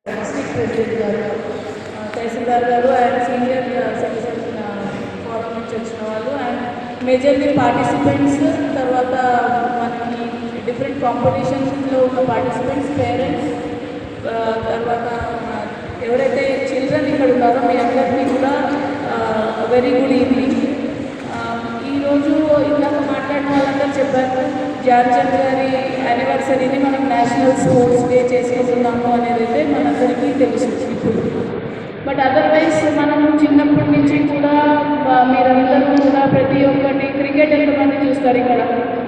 District president గారు, తహసీల్దార్ గారు and senior citizen forum నుంచి వచ్చిన వాళ్ళు అండ్ మేజర్లీ పార్టిసిపెంట్స్, తర్వాత మనకి డిఫరెంట్ కాంపిటీషన్స్లో ఉన్న పార్టిసిపెంట్స్, పేరెంట్స్, తర్వాత ఎవరైతే చిల్డ్రన్ ఇక్కడ ఉన్నారో మీ అందరికీ కూడా వెరీ గుడ్ ఈవినింగ్. ఈరోజు ఇందాక మాట్లాడిన వాళ్ళందరూ చెప్పారు ధ్యాన్చంద్ గారి యానివర్సరీని మనం నేషనల్ స్పోర్ట్స్ డే చేసుకుంటున్నాము అనేది అయితే మనందరికీ తెలుసు ఇప్పుడు. బట్ అదర్వైజ్ మనం చిన్నప్పటి నుంచి కూడా మీరందరూ కూడా ప్రతి ఒక్కటి క్రికెట్ ఎంతమంది చూస్తారు ఇక్కడ?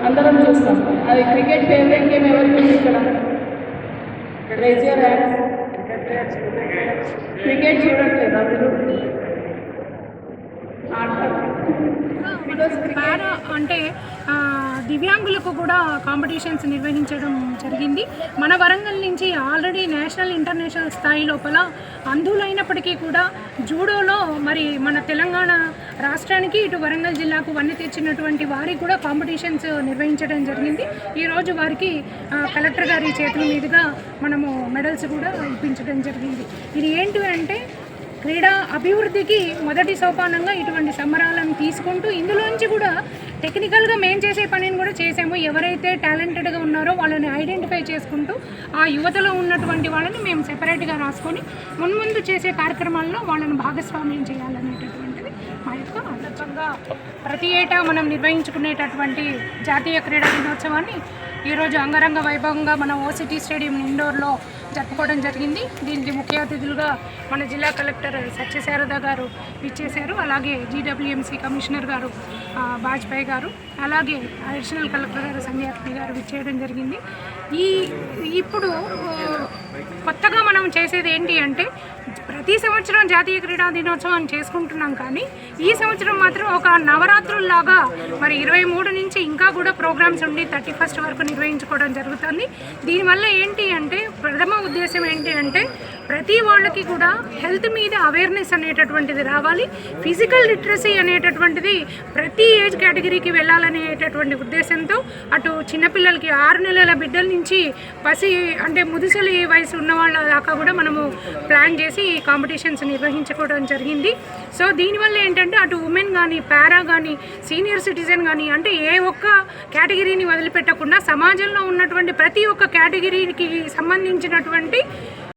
అందరం చూస్తాం. అది క్రికెట్ ఫేవరెట్ గేమ్ ఎవరికి ఉంది ఇక్కడ? Raise your hands. క్రికెట్ చూడట్లేదా మీరు? పారా అంటే దివ్యాంగులకు కూడా కాంపిటీషన్స్ నిర్వహించడం జరిగింది. మన వరంగల్ నుంచి ఆల్రెడీ నేషనల్ ఇంటర్నేషనల్ స్థాయి లోపల అంధులైనప్పటికీ కూడా జూడోలో మరి మన తెలంగాణ రాష్ట్రానికి ఇటు వరంగల్ జిల్లాకు వన్నె తెచ్చినటువంటి వారికి కూడా కాంపిటీషన్స్ నిర్వహించడం జరిగింది. ఈరోజు వారికి కలెక్టర్ గారి చేతుల మీదుగా మనము మెడల్స్ కూడా ఇప్పించడం జరిగింది. ఇది ఏంటి అంటే క్రీడా అభివృద్ధికి మొదటి సోపానంగా ఇటువంటి సంబరాలను తీసుకుంటూ ఇందులోంచి కూడా టెక్నికల్గా మేము చేసే పనిని కూడా చేసాము. ఎవరైతే టాలెంటెడ్గా ఉన్నారో వాళ్ళని ఐడెంటిఫై చేసుకుంటూ ఆ యువతలో ఉన్నటువంటి వాళ్ళని మేము సెపరేట్గా రాసుకొని మున్ముందు చేసే కార్యక్రమాల్లో వాళ్ళని భాగస్వామ్యం చేయాలనేటటువంటిది మా యొక్క ఆలోచనగా ప్రతి ఏటా మనం నిర్వహించుకునేటటువంటి జాతీయ క్రీడా దినోత్సవాన్ని ఈరోజు అంగరంగ వైభవంగా మన ఓసిటీ స్టేడియం ఇండోర్లో జరుపుకోవడం జరిగింది. దీనికి ముఖ్య అతిథులుగా మన జిల్లా కలెక్టర్ సత్యశారద గారు ఇచ్చేశారు. అలాగే జీడబ్ల్యూఎంసీ కమిషనర్ గారు వాజ్పేయి గారు, అలాగే అడిషనల్ కలెక్టర్ గారు సంధ్యాప్తి గారు ఇచ్చేయడం జరిగింది. ఇప్పుడు కొత్తగా మనం చేసేది ఏంటి అంటే ప్రతి సంవత్సరం జాతీయ క్రీడా దినోత్సవం చేసుకుంటున్నాం, కానీ ఈ సంవత్సరం మాత్రం ఒక నవరాత్రుల్లాగా మరి 23 నుంచి ఇంకా కూడా ప్రోగ్రామ్స్ ఉండి 31 వరకు నిర్వహించుకోవడం జరుగుతుంది. దీనివల్ల ఏంటి అంటే ప్రథమ ఉద్దేశం ఏంటి అంటే ప్రతి వాళ్ళకి కూడా హెల్త్ మీద అవేర్నెస్ అనేటటువంటిది రావాలి, ఫిజికల్ లిటరసీ అనేటటువంటిది ప్రతి ఏజ్ కేటగిరీకి వెళ్ళాలనేటటువంటి ఉద్దేశంతో అటు చిన్నపిల్లలకి 6 నెలల బిడ్డల నుంచి అంటే ముదుసలి వయసు ఉన్న వాళ్ళ దాకా కూడా మనము ప్లాన్ చేసి ఈ కాంపిటీషన్స్ నిర్వహించుకోవడం జరిగింది. సో దీనివల్ల ఏంటంటే అటు ఉమెన్ కానీ, పారా కానీ, సీనియర్ సిటిజన్ కానీ, అంటే ఏ ఒక్క కేటగిరీని వదిలిపెట్టకుండా సమాజంలో ఉన్నటువంటి ప్రతి ఒక్క కేటగిరీకి సంబంధించినటువంటి